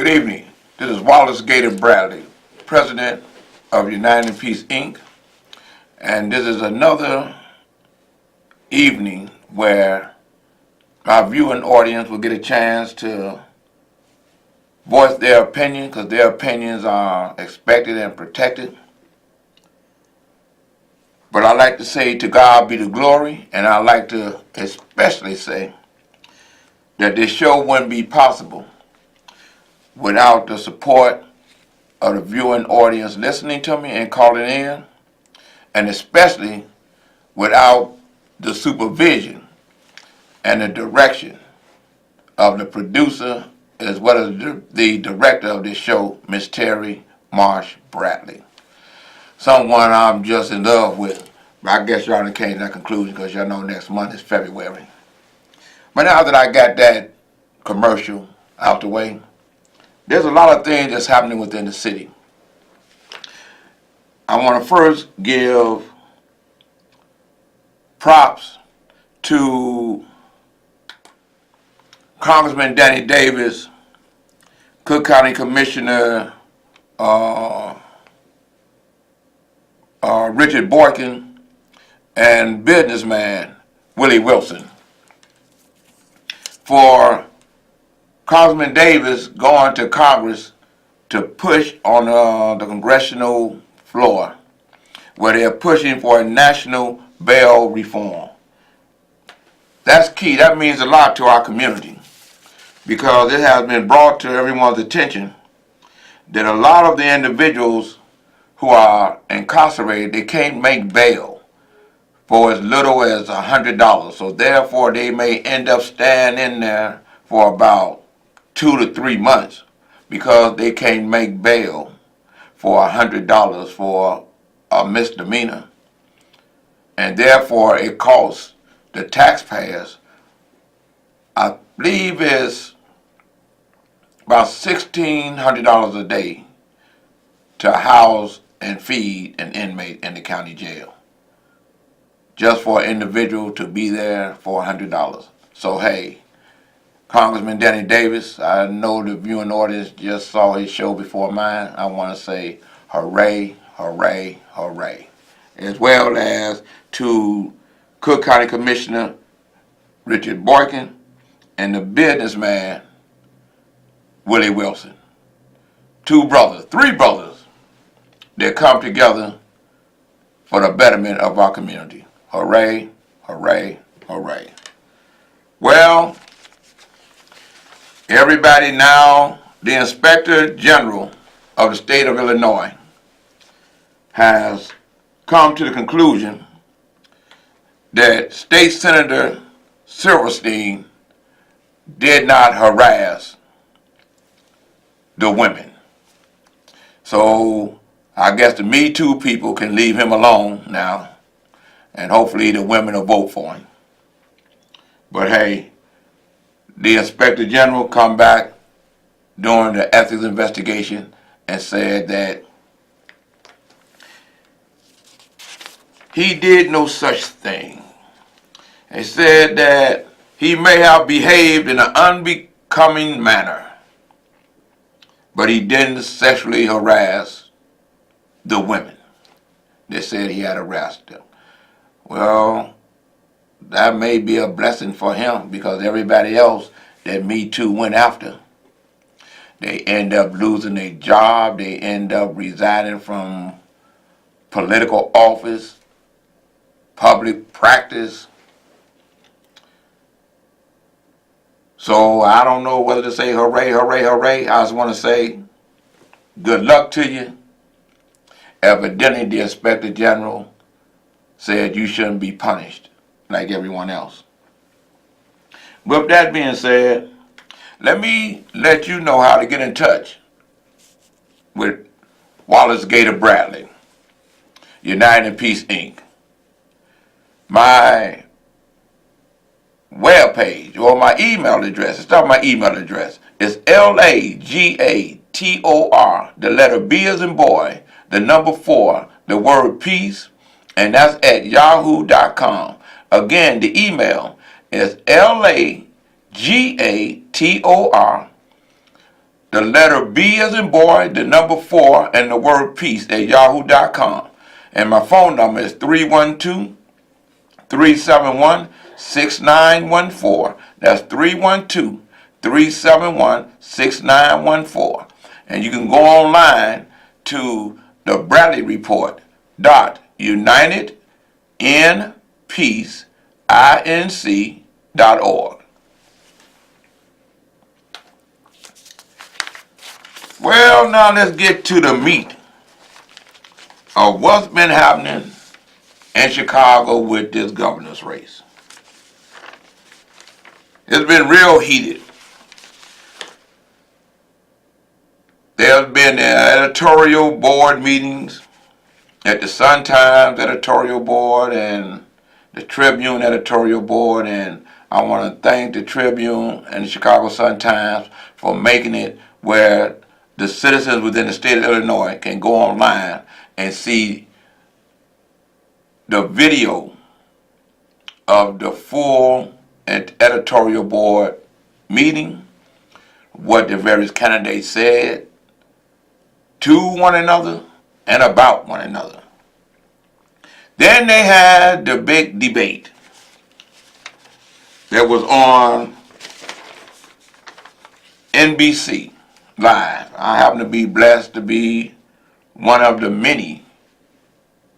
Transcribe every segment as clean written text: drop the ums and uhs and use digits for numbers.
Good evening. This is Wallace Gator Bradley, President of United Peace, Inc. And this is another evening where my viewing audience will get a chance to voice their opinion, because their opinions are expected and protected. But I like to say to God be the glory, and I like to especially say that this show wouldn't be possible without the support of the viewing audience listening to me and calling in, and especially without the supervision and the direction of the producer as well as the director of this show, Miss Terry Marsh Bradley. Someone I'm just in love with. But I guess y'all came to that conclusion because y'all know next month is February. But now that I got that commercial out the way, there's a lot of things that's happening within the city. I want to first give props to Congressman Danny Davis, Cook County Commissioner Richard Boykin, and businessman Willie Wilson for Congressman Davis going to Congress to push on the congressional floor where they're pushing for a national bail reform. That's key. That means a lot to our community because it has been brought to everyone's attention that a lot of the individuals who are incarcerated, they can't make bail for as little as $100. So therefore, they may end up staying in there for about 2 to 3 months because they can't make bail for $100 for a misdemeanor. And therefore, it costs the taxpayers, I believe it's about $1,600 a day to house and feed an inmate in the county jail, just for an individual to be there for $100. So hey, Congressman Danny Davis, I know the viewing audience just saw his show before mine. I want to say hooray, hooray, hooray. As well as to Cook County Commissioner Richard Boykin and the businessman Willie Wilson. 3 brothers that come together for the betterment of our community. Hooray, hooray, hooray. Well, everybody now, the Inspector General of the state of Illinois has come to the conclusion that State Senator Silverstein did not harass the women. So I guess the Me Too people can leave him alone now, and hopefully the women will vote for him. But hey, the Inspector General come back during the ethics investigation and said that he did no such thing. He said that he may have behaved in an unbecoming manner, but he didn't sexually harass the women. They said he had harassed them. Well, that may be a blessing for him because everybody else that Me Too went after, they end up losing their job, they end up resigning from political office, public practice. So I don't know whether to say hooray, hooray, hooray. I just want to say good luck to you. Evidently, the Inspector General said you shouldn't be punished like everyone else. With that being said, let me let you know how to get in touch with Wallace Gator Bradley, United Peace, Inc. My webpage or my email address, start my email address, is LAGATOR, the letter B as in boy, the number 4, the word peace, and that's at yahoo.com. Again, the email is LAGATOR the letter B as in boy, the number 4, and the word peace at yahoo.com. And my phone number is 312-371-6914. That's 312-371-6914. And you can go online to the Bradley Report .unitedinpeaceinc.org. Well, now let's get to the meat of what's been happening in Chicago with this governor's race. It's been real heated. There's been editorial board meetings at the Sun-Times editorial board and the Tribune editorial board, and I want to thank the Tribune and the Chicago Sun-Times for making it where the citizens within the state of Illinois can go online and see the video of the full editorial board meeting, what the various candidates said to one another and about one another. Then they had the big debate that was on NBC Live. I happen to be blessed to be one of the many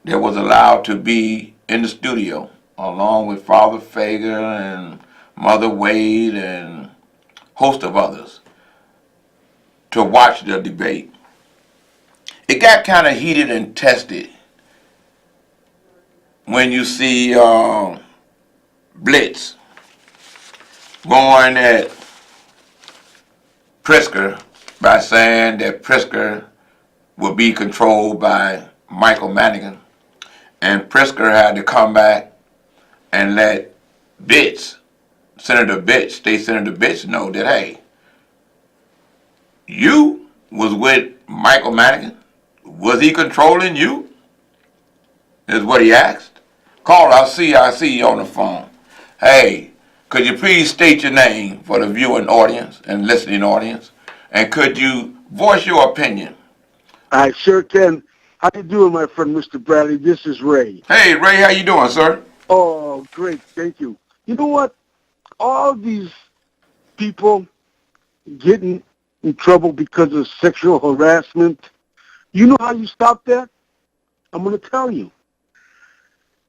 that was allowed to be in the studio, along with Father Fager and Mother Wade and a host of others, to watch the debate. It got kind of heated and tested when you see Blitz going at Pritzker by saying that Pritzker would be controlled by Michael Madigan, and Pritzker had to come back and let Bitts, Senator Bitts, State Senator Bitts, know that, hey, you was with Michael Madigan. Was he controlling you? Is what he asked. Call, I see you on the phone. Hey, could you please state your name for the viewing audience and listening audience? And could you voice your opinion? I sure can. How you doing, my friend, Mr. Bradley? This is Ray. Hey, Ray, how you doing, sir? Oh, great. Thank you. You know what? All these people getting in trouble because of sexual harassment, you know how you stop that? I'm going to tell you.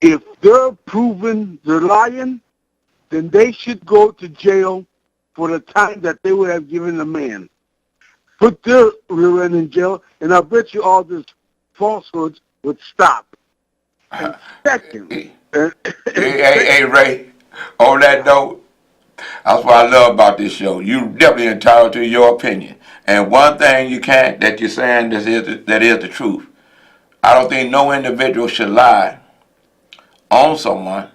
If they're proven they're lying, then they should go to jail for the time that they would have given the man. Put their rear end in jail, and I bet you all this falsehoods would stop. And second, hey, Ray, on that note, that's what I love about this show. You definitely entitled to your opinion. And one thing that you're saying that is the truth. I don't think no individual should lie on someone,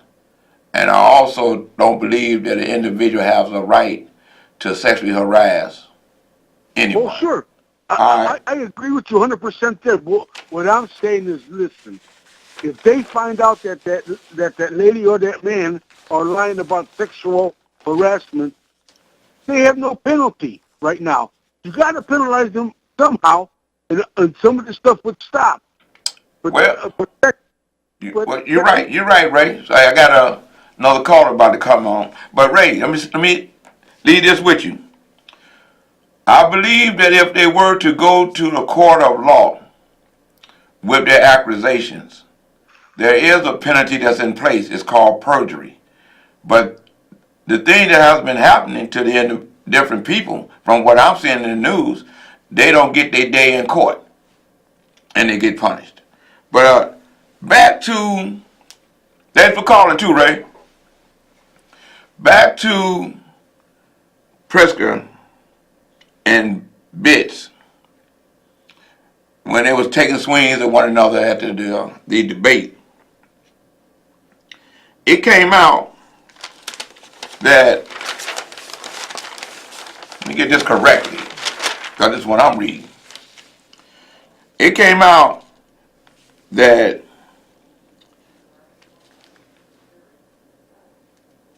and I also don't believe that an individual has a right to sexually harass anyone. Oh, sure. I agree with you 100% there. What I'm saying is, listen, if they find out that lady or that man are lying about sexual harassment, they have no penalty right now. You got to penalize them somehow, and some of the stuff would stop. But, you're right. You're right, Ray. So I got another caller about to come on. But Ray, let me leave this with you. I believe that if they were to go to the court of law with their accusations, there is a penalty that's in place. It's called perjury. But the thing that has been happening to the different people, from what I'm seeing in the news, they don't get their day in court, and they get punished. But back to, thanks for calling too, Ray. Back to Pritzker and Bitts, when they was taking swings at one another at the debate. It came out that, let me get this correctly, because this is what I'm reading. It came out that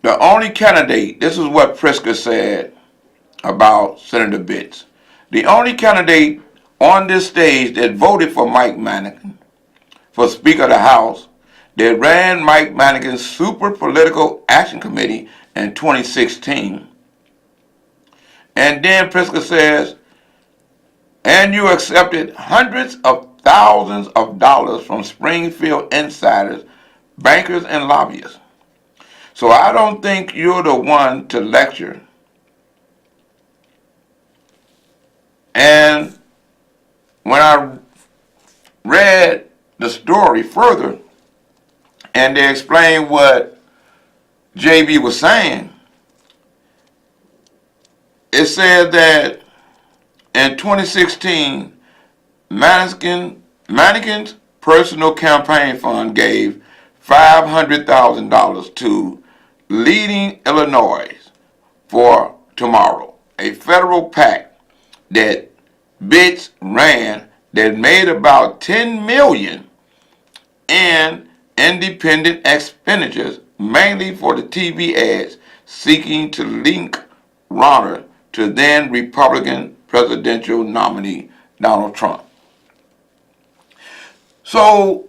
the only candidate, this is what Pritzker said about Senator Bitts. The only candidate on this stage that voted for Mike Madigan for Speaker of the House that ran Mike Madigan's Super Political Action Committee in 2016. And then Pritzker says, and you accepted hundreds of thousands of dollars from Springfield insiders, bankers, and lobbyists. So I don't think you're the one to lecture. And when I read the story further, and they explained what JB was saying, it said that in 2016, Madigan's personal campaign fund gave $500,000 to Leading Illinois for Tomorrow, a federal PAC that Bitts ran that made about $10 million in independent expenditures, mainly for the TV ads seeking to link Rauner to then Republican presidential nominee Donald Trump. So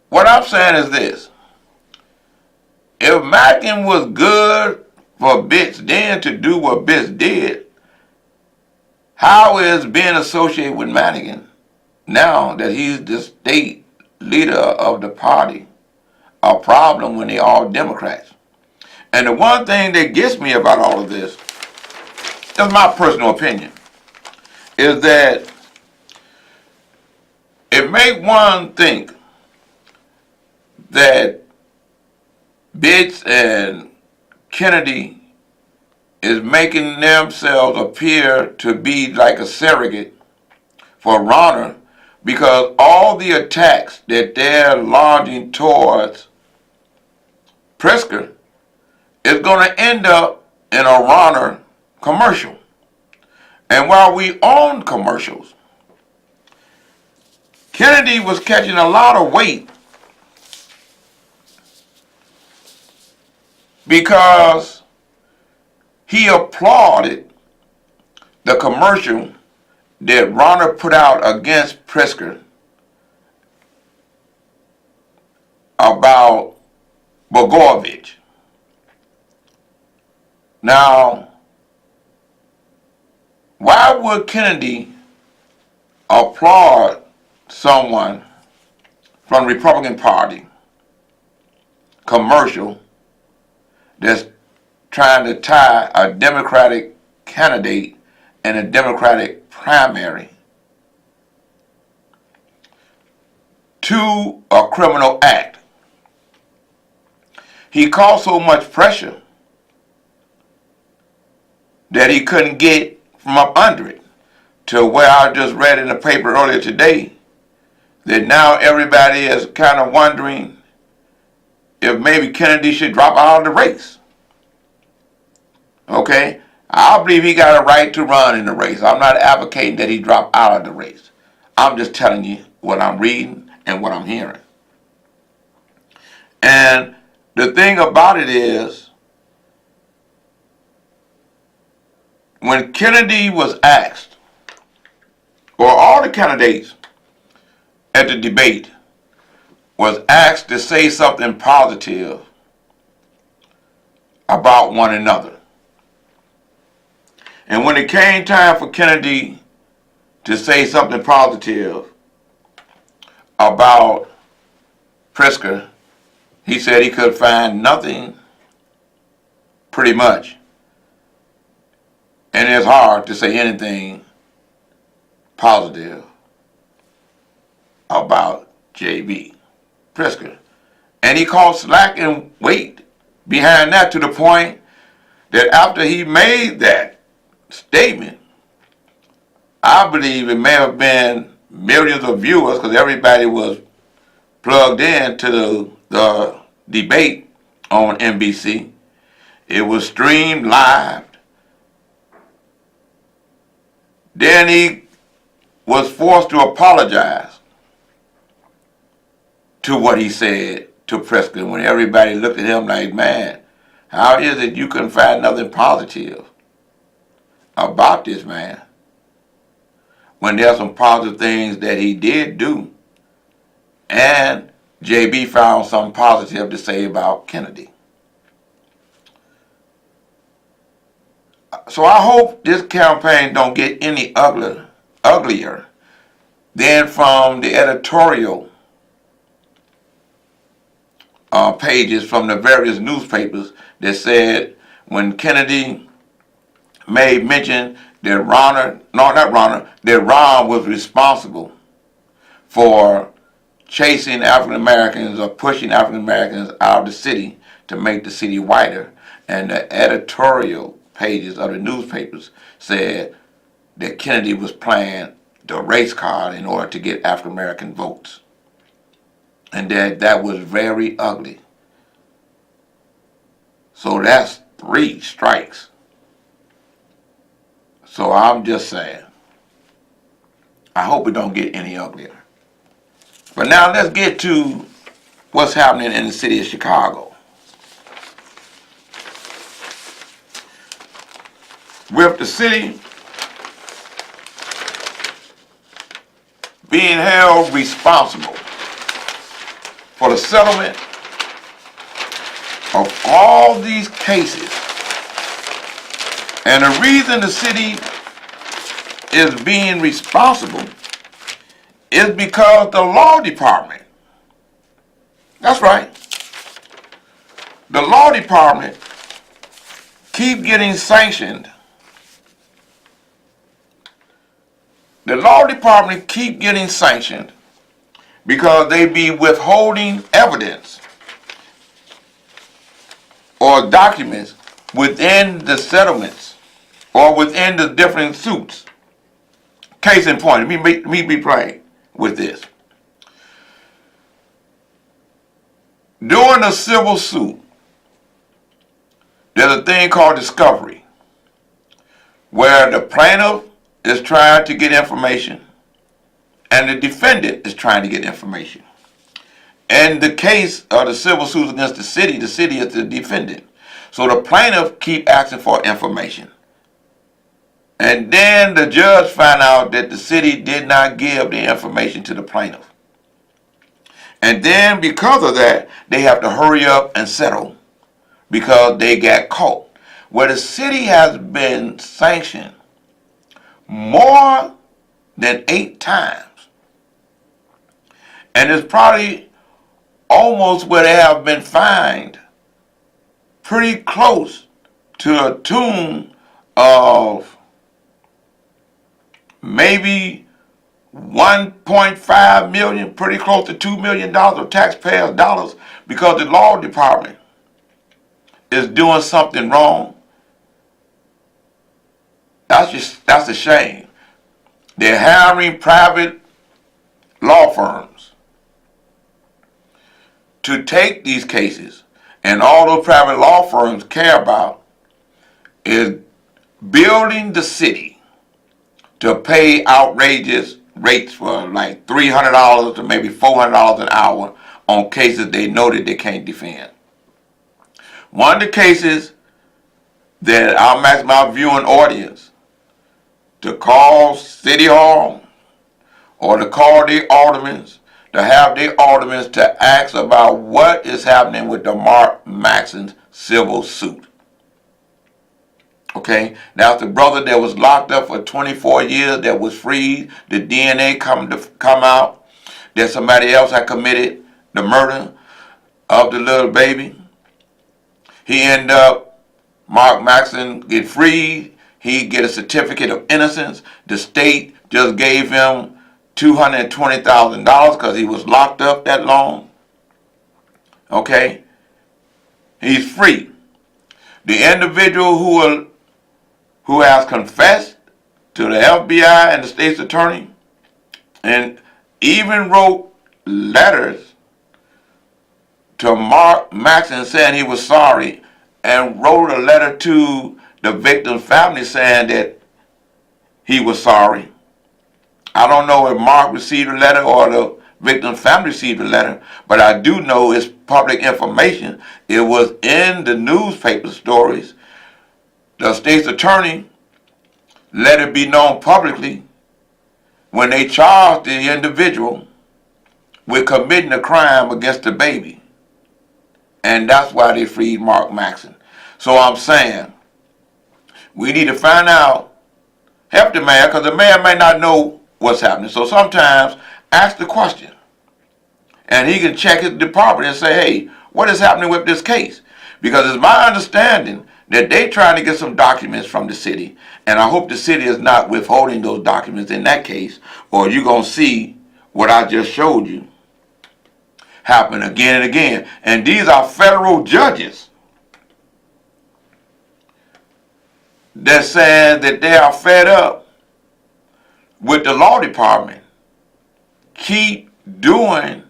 what I'm saying is this: if Madigan was good for Bitts then to do what Bitts did, how is being associated with Madigan now that he's the state leader of the party a problem when they all Democrats? And the one thing that gets me about all of this, that's my personal opinion, is that it makes one think that Bitts and Kennedy is making themselves appear to be like a surrogate for Rauner, because all the attacks that they're launching towards Pritzker is going to end up in a Rauner commercial. And while we own commercials, Kennedy was catching a lot of weight because he applauded the commercial that Rauner put out against Pritzker about Blagojevich. Now, why would Kennedy applaud someone from the Republican Party commercial that's trying to tie a Democratic candidate in a Democratic primary to a criminal act? He caused so much pressure that he couldn't get from up under it, to where I just read in the paper earlier today that now everybody is kind of wondering if maybe Kennedy should drop out of the race. Okay? I believe he got a right to run in the race. I'm not advocating that he drop out of the race. I'm just telling you what I'm reading and what I'm hearing. And the thing about it is, when Kennedy was asked, or all the candidates at the debate was asked to say something positive about one another. And when it came time for Kennedy to say something positive about Pritzker, he said he could find nothing, pretty much. And it's hard to say anything positive about J.B. Pritzker. And he called slack and weight behind that, to the point that after he made that statement, I believe it may have been millions of viewers, because everybody was plugged in to the debate on NBC. It was streamed live. Then he was forced to apologize to what he said to Pritzker, when everybody looked at him like, man, how is it you couldn't find nothing positive about this man when there's some positive things that he did do, and JB found something positive to say about Kennedy. So I hope this campaign don't get any uglier than from the editorial pages from the various newspapers that said when Kennedy made mention that Ron was responsible for chasing African Americans or pushing African Americans out of the city to make the city whiter, and the editorial pages of the newspapers said that Kennedy was playing the race card in order to get African American votes, and that was very ugly. So that's 3 strikes. So I'm just saying, I hope it don't get any uglier. But now let's get to what's happening in the city of Chicago. With the city being held responsible for the settlement of all these cases. And the reason the city is being responsible is because the law department, that's right, the law department keep getting sanctioned. The law department keep getting sanctioned because they be withholding evidence or documents within the settlements or within the different suits. Case in point, let me be plain with this. During a civil suit, there's a thing called discovery, where the plaintiff is trying to get information and the defendant is trying to get information. In the case of the civil suits against the city is the defendant. So the plaintiff keep asking for information. And then the judge found out that the city did not give the information to the plaintiff. And then because of that, they have to hurry up and settle because they got caught. Where the city has been sanctioned more than 8 times. And it's probably almost where they have been fined pretty close to a tune of maybe 1.5 million, pretty close to $2 million of taxpayers' dollars because the law department is doing something wrong. That's a shame. They're hiring private law firms to take these cases, and all those private law firms care about is building the city to pay outrageous rates for like $300 to maybe $400 an hour on cases they know that they can't defend. One of the cases that I'll ask my viewing audience to call City Hall or to call their aldermen, to have their aldermen to ask about what is happening with the Mark Maxson civil suit. Okay, that's the brother that was locked up for 24 years that was freed. The DNA come out that somebody else had committed the murder of the little baby. He ended up, Mark Maxson get freed. He get a certificate of innocence. The state just gave him $220,000 because he was locked up that long. Okay, he's free. The individual who has confessed to the FBI and the state's attorney, and even wrote letters to Mark Maxson saying he was sorry, and wrote a letter to the victim's family saying that he was sorry. I don't know if Mark received a letter or the victim's family received a letter, but I do know it's public information. It was in the newspaper stories. The state's attorney let it be known publicly when they charge the individual with committing a crime against the baby. And that's why they freed Mark Maxson. So I'm saying, we need to find out, help the mayor, because the mayor may not know what's happening. So sometimes ask the question. And he can check his department and say, hey, what is happening with this case? Because it's my understanding that they trying to get some documents from the city. And I hope the city is not withholding those documents in that case, or you're going to see what I just showed you happen again and again. And these are federal judges that saying that they are fed up with the law department keep doing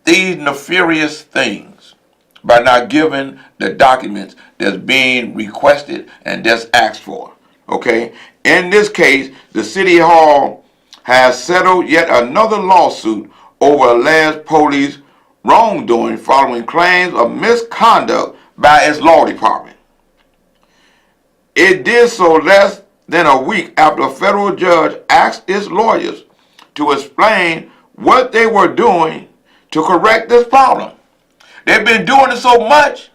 these nefarious things by not giving the documents that's being requested and that's asked for. Okay? In this case, the City Hall has settled yet another lawsuit over alleged police wrongdoing following claims of misconduct by its law department. It did so less than a week after a federal judge asked its lawyers to explain what they were doing to correct this problem. They've been doing it so much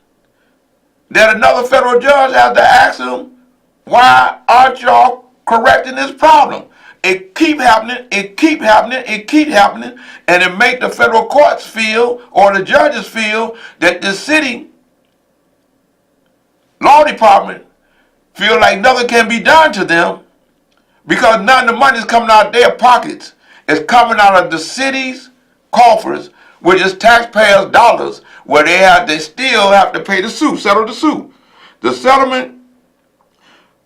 that another federal judge has to ask them, why aren't y'all correcting this problem? It keep happening, it keep happening, it keep happening, and it make the federal courts feel, or the judges feel, that the city law department feel like nothing can be done to them because none of the money is coming out of their pockets. It's coming out of the city's coffers, which is taxpayers' dollars, where they still have to pay the suit, settle the suit. The settlement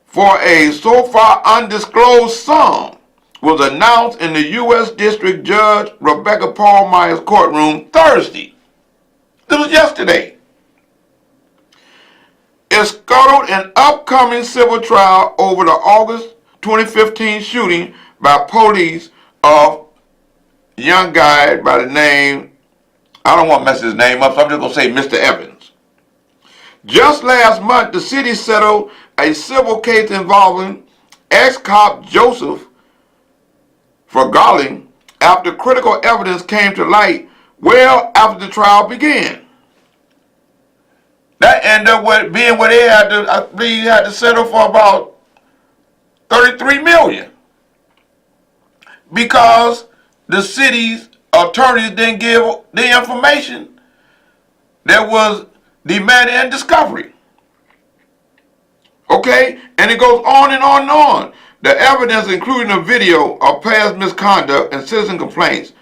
for a so far undisclosed sum was announced in the U.S. District Judge Rebecca Paul-Meyer's courtroom Thursday. This was yesterday. It scuttled an upcoming civil trial over the August 2015 shooting by police of a young guy by the name, I don't want to mess his name up, so I'm just going to say Mr. Evans. Just last month, the city settled a civil case involving ex-cop Joseph Fergalling after critical evidence came to light well after the trial began. That ended up with being what they had to, I believe, had to settle for about $33 million because the city's attorneys didn't give the information that was demanded in discovery. Okay? And it goes on and on and on. The evidence, including a video of past misconduct and citizen complaints,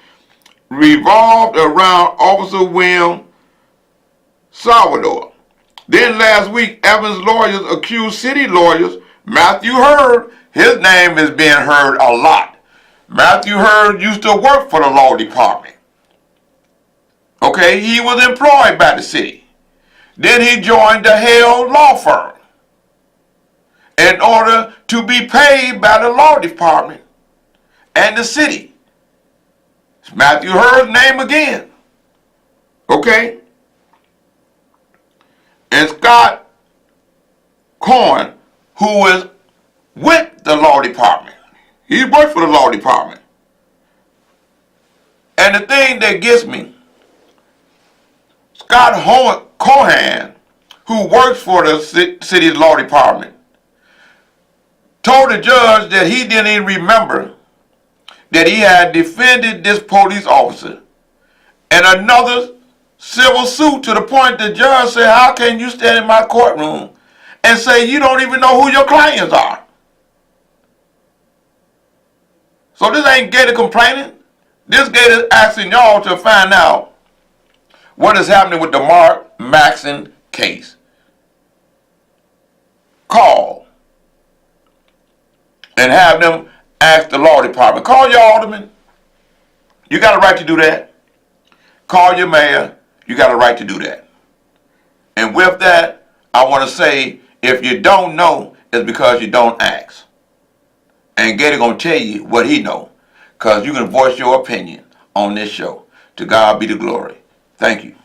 revolved around Officer William Salvador. Then last week, Evans' lawyers accused city lawyers, Matthew Hurd, his name is being heard a lot. Matthew Hurd used to work for the law department. Okay, he was employed by the city. Then he joined the Hale law firm in order to be paid by the law department and the city. It's Matthew Hurd's name again. Okay? And Scott Cohen, who is with the law department. He worked for the law department. And the thing that gets me, Scott Cohen, who works for the city's law department, told the judge that he didn't even remember that he had defended this police officer and another civil suit, to the point the judge said, how can you stand in my courtroom and say you don't even know who your clients are? So this ain't Gator complaining. This Gator asking y'all to find out what is happening with the Mark Maxson case. Call and have them ask the law department. Call your alderman. You got a right to do that. Call your mayor. You got a right to do that. And with that, I want to say, if you don't know, it's because you don't ask. And Gator going to tell you what he know, because you can voice your opinion on this show. To God be the glory. Thank you.